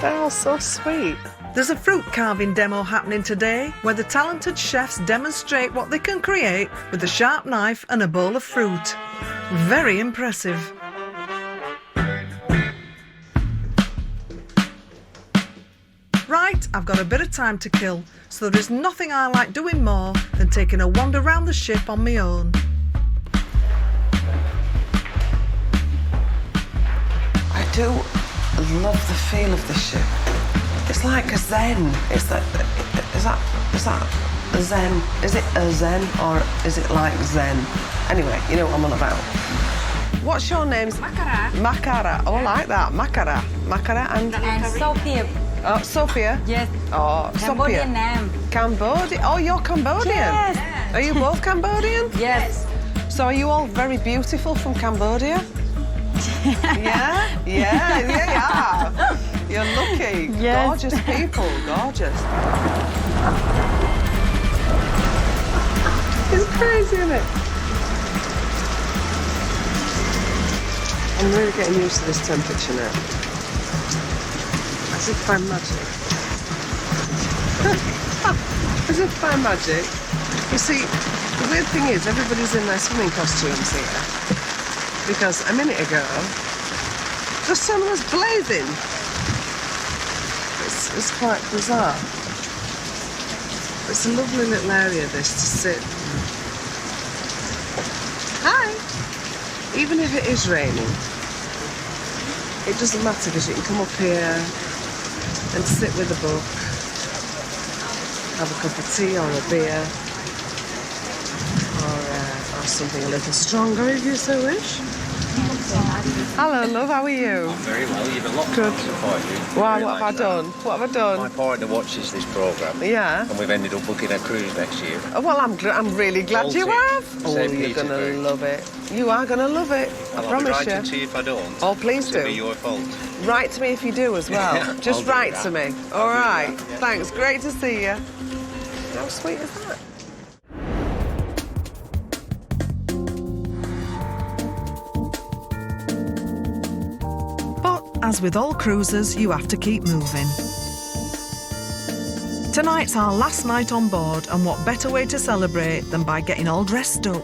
They're all so sweet. There's a fruit carving demo happening today where the talented chefs demonstrate what they can create with a sharp knife and a bowl of fruit. Very impressive. Right, I've got a bit of time to kill, so there is nothing I like doing more than taking a wander around the ship on my own. I do love the feel of the ship. It's like a zen. Is that a zen? Is it a zen or is it like zen? Anyway, you know what I'm on about. What's your name? Makara. Makara. Oh, I like that. Makara. Makara and Sophia. Oh, Sophia? Yes. Oh, Cambodian Sophia. name. Cambodia. Oh, you're Cambodian? Yes. Are you both Cambodian? Yes. So are you all very beautiful from Cambodia? Yeah? Yeah, yeah. You're lucky. Yes. Gorgeous people, gorgeous. It's crazy, isn't it? I'm really getting used to this temperature now. As if by magic. As if by magic. You see, the weird thing is everybody's in their swimming costumes here. Because a minute ago, the sun was blazing. It's quite bizarre. It's a lovely little area, this, to sit. Hi! Even if it is raining, it doesn't matter because you can come up here and sit with a book, have a cup of tea or a beer, or something a little stronger if you so wish. Hello, love, how are you? I'm very well. You've a lot Good. to for you. Why, what have I done? What have I done? My partner watches this programme. Yeah. And we've ended up booking a cruise next year. Oh, well, I'm really glad you have. Oh, St. you're going to Petersburg. love it. You are going to love it. I I'll be promise writing you. to you if I don't. Oh, please It'll do. be your fault. Write to me if you do as well. Yeah, Just I'll do write that. to me. All right. Thanks. Great to see you. How sweet is that? But as with all cruisers, you have to keep moving. Tonight's our last night on board, and what better way to celebrate than by getting all dressed up?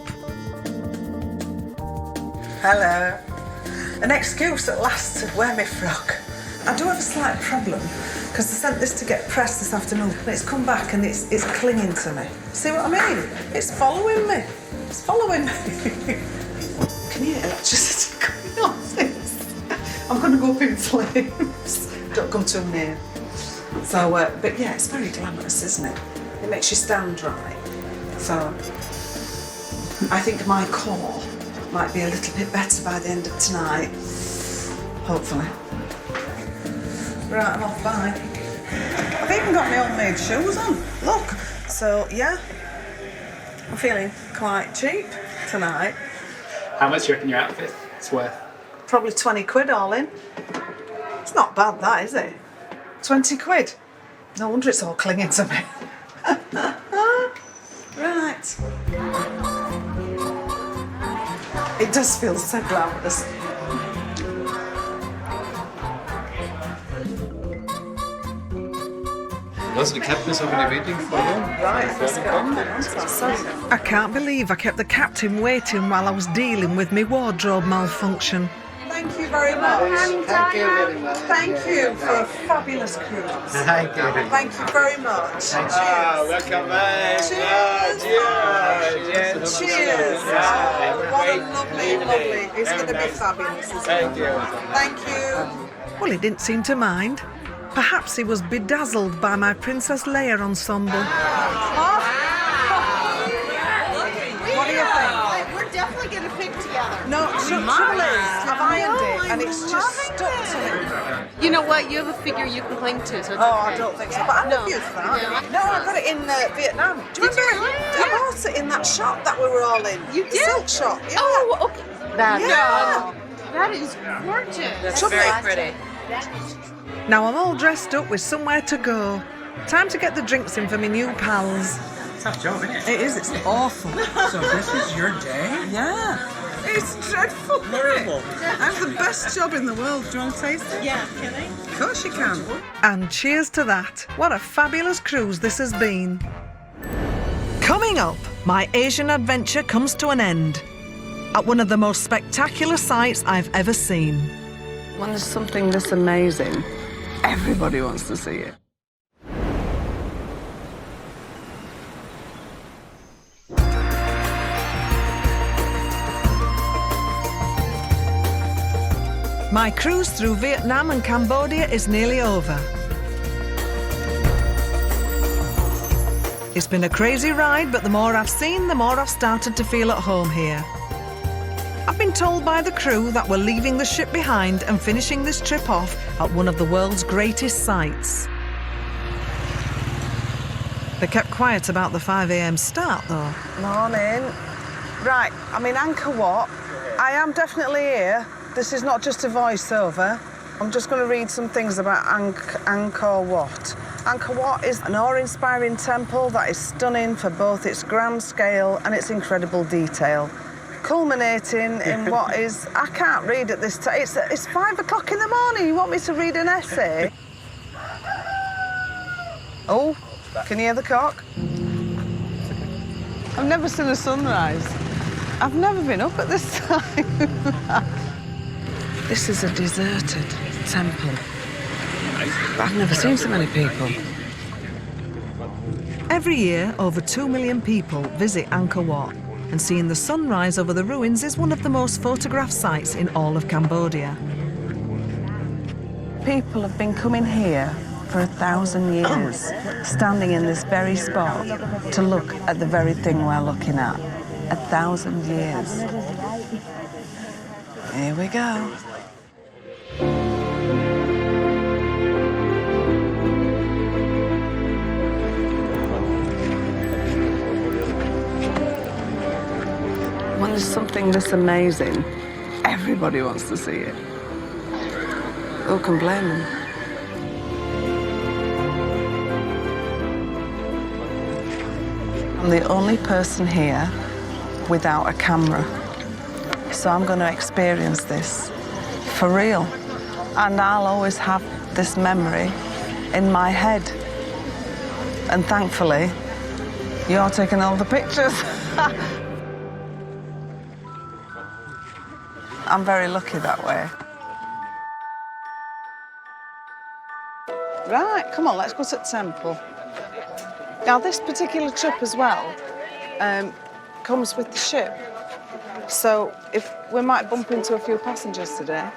Hello. An excuse at last to wear my frock. I do have a slight problem because I sent this to get pressed this afternoon and it's come back and it's clinging to me. See what I mean? It's following me. It's following me. Can you hear electricity coming off this? I'm going to go up in flames. Don't come too near. So, but yeah, it's very glamorous, isn't it? It makes you stand right. So, I think my core might be a little bit better by the end of tonight. Hopefully. Right, I'm off, bye. I've even got my homemade shoes on. Look. So, yeah, I'm feeling quite cheap tonight. How much do you reckon your outfit's worth? Probably 20 quid all in. It's not bad, that, is it? 20 quid. No wonder it's all clinging to me. Right. It does feel so glamorous. Was the captain's already waiting for you? Right, let's go on then. Sorry. I can't believe I kept the captain waiting while I was dealing with my wardrobe malfunction. Thank you very much. Thank you very much. Thank you for a fabulous cruise. Thank you. Thank you very much. Cheers. Welcome back. Cheers. Cheers. Cheers. Oh, what a lovely. It's going to be fabulous, isn't it? Thank you. Thank you. Well, he didn't seem to mind. Perhaps he was bedazzled by my Princess Leia ensemble. What do you think? We're definitely going to pick together. No, trouble is, I've ironed it and it's just stuck to me. You know what? You have a figure you can cling to, so it's Oh, okay. I don't think so. But I'm confused for that. Yeah. No, I got it in Vietnam. Do you remember? I bought it in that shop that we were all in. You The did? silk shop. Yeah. Oh, okay. Yeah. That is gorgeous. That's very pretty. Now I'm all dressed up with somewhere to go. Time to get the drinks in for my new pals. Tough job, isn't it? It is, it's awful. So this is your day? Yeah. It's dreadful. Horrible. I have the best job in the world. Do you want to taste it? Yeah, can I? Of course you can. And cheers to that. What a fabulous cruise this has been. Coming up, my Asian adventure comes to an end at one of the most spectacular sights I've ever seen. When there's something this amazing, everybody wants to see it. My cruise through Vietnam and Cambodia is nearly over. It's been a crazy ride, but the more I've seen, the more I've started to feel at home here. I've been told by the crew that we're leaving the ship behind and finishing this trip off at one of the world's greatest sights. They kept quiet about the 5 a.m. start, though. Morning. Right, I'm in Angkor Wat. I am definitely here. This is not just a voiceover. I'm just going to read some things about Angkor Wat. Angkor Wat is an awe-inspiring temple that is stunning for both its grand scale and its incredible detail, culminating in what is... I can't read at this time. It's 5 o'clock in the morning. You want me to read an essay? Oh, can you hear the cock? I've never seen a sunrise. I've never been up at this time. This is a deserted temple. But I've never seen so many people. Every year, over 2 million people visit Angkor Wat, and seeing the sunrise over the ruins is one of the most photographed sights in all of Cambodia. People have been coming here for 1,000 years, standing in this very spot to look at the very thing we're looking at. 1,000 years. Here we go. When there's something this amazing, everybody wants to see it. Who can blame them? I'm the only person here without a camera, so I'm going to experience this for real. And I'll always have this memory in my head. And thankfully, you're taking all the pictures. I'm very lucky that way. Right, come on, let's go to the temple. Now, this particular trip as well comes with the ship. So if we might bump into a few passengers today.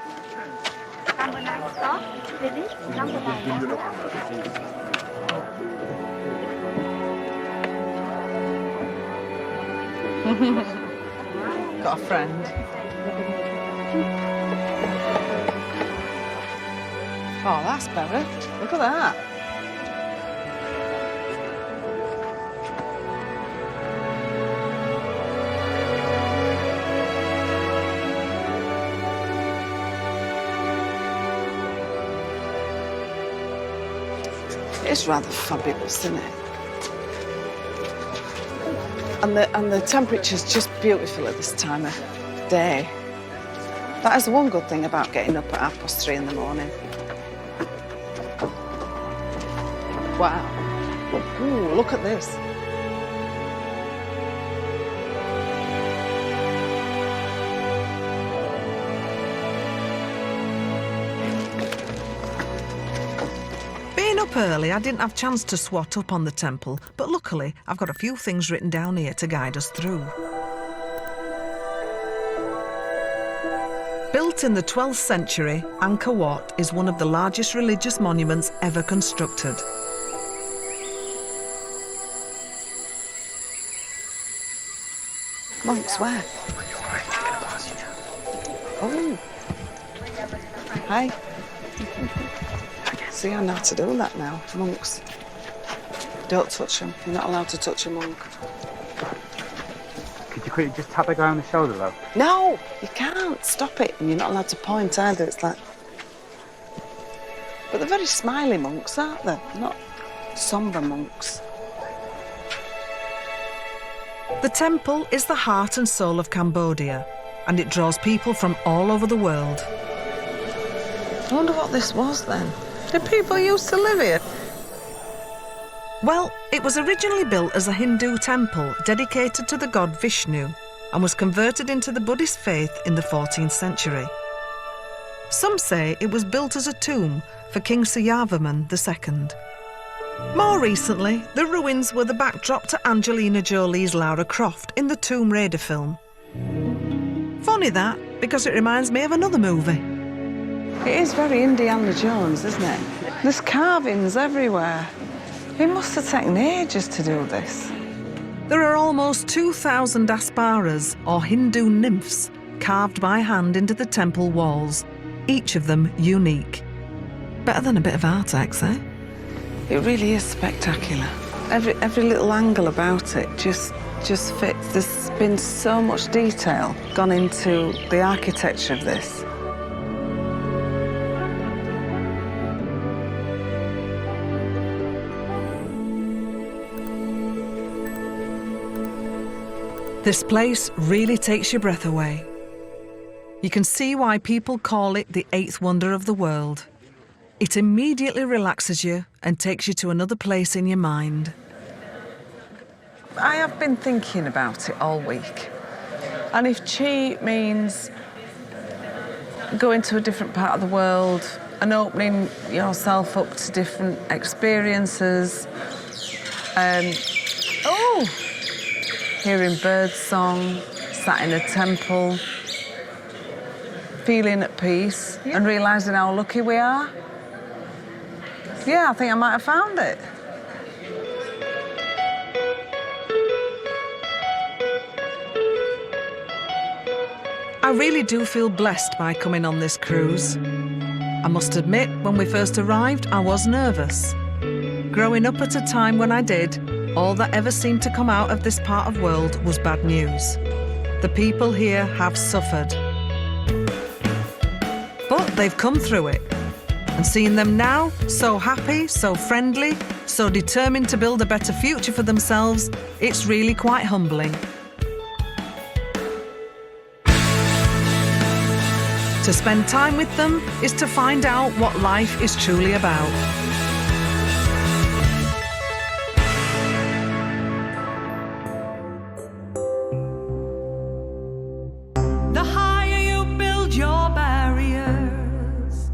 Got a friend. Oh, that's better. Look at that. It's rather fabulous, isn't it? And the temperature's just beautiful at this time of day. That is the one good thing about getting up at 3:30 in the morning. Wow. Ooh, look at this. Being up early, I didn't have a chance to swat up on the temple, but luckily I've got a few things written down here to guide us through. Built in the 12th century, Angkor Wat is one of the largest religious monuments ever constructed. Monks, where? Oh. Hi. See, I know how to do that now. Monks. Don't touch them. You're not allowed to touch a monk. Could you quickly just tap the guy on the shoulder, though? No, you can't. Stop it. And you're not allowed to point either. It's like... But they're very smiley monks, aren't they? Not sombre monks. The temple is the heart and soul of Cambodia, and it draws people from all over the world. I wonder what this was then. Did people used to live here? Well, it was originally built as a Hindu temple dedicated to the god Vishnu and was converted into the Buddhist faith in the 14th century. Some say it was built as a tomb for King Sayavarman II. More recently, the ruins were the backdrop to Angelina Jolie's Lara Croft in the Tomb Raider film. Funny that, because it reminds me of another movie. It is very Indiana Jones, isn't it? There's carvings everywhere. It must have taken ages to do this. There are almost 2,000 asparas, or Hindu nymphs, carved by hand into the temple walls, each of them unique. Better than a bit of Artex, eh? It really is spectacular. Every little angle about it just fits. There's been so much detail gone into the architecture of this. This place really takes your breath away. You can see why people call it the eighth wonder of the world. It immediately relaxes you and takes you to another place in your mind. I have been thinking about it all week. And if chi means going to a different part of the world and opening yourself up to different experiences, hearing bird song, sat in a temple, feeling at peace and realising how lucky we are. Yeah, I think I might have found it. I really do feel blessed by coming on this cruise. I must admit, when we first arrived, I was nervous. Growing up at a time when I did, all that ever seemed to come out of this part of world was bad news. The people here have suffered. But they've come through it. And seeing them now, so happy, so friendly, so determined to build a better future for themselves, it's really quite humbling. To spend time with them is to find out what life is truly about. The higher you build your barriers,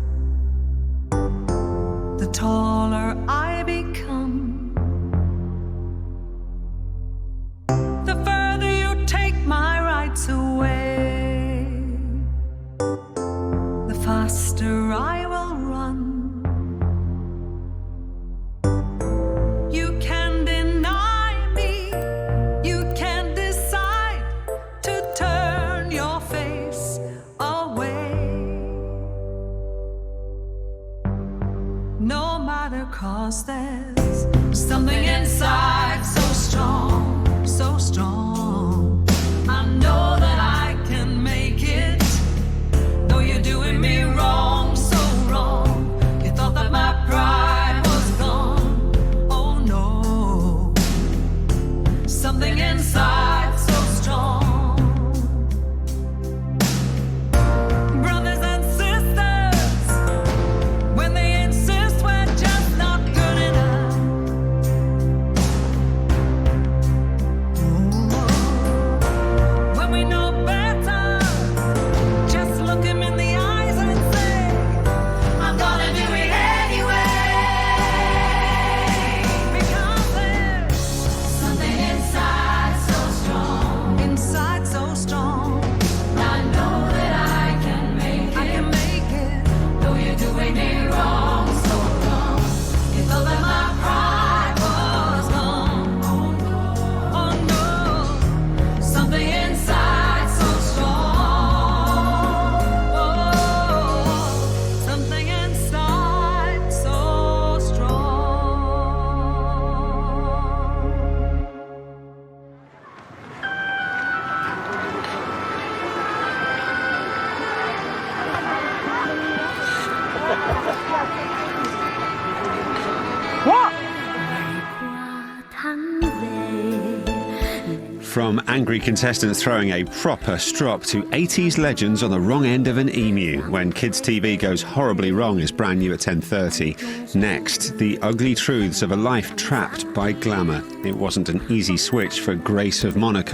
the taller I become. The further you take my rights away, the faster I will run. You can deny me, you can decide to turn your face away. No matter, 'cause there's something inside so strong, so strong. I know that I can make it. Though you're doing me wrong, so wrong. You thought that my pride was gone. Oh no. Something inside so strong. Brothers and sisters, when they insist we're just not good enough. When we know better, just look him in the eyes and say, I'm gonna do it anyway. Because there's something inside so strong. Inside so strong. I know that I can make it. I can make it. Though you're doing me wrong, so wrong. You thought that my pride was gone. Oh no. Oh no. Something inside so strong. Oh, something inside so strong. What? From angry contestants throwing a proper strop to 80s legends on the wrong end of an emu when kids' TV goes horribly wrong is brand new at 10:30. Next, the ugly truths of a life trapped by glamour. It wasn't an easy switch for Grace of Monaco.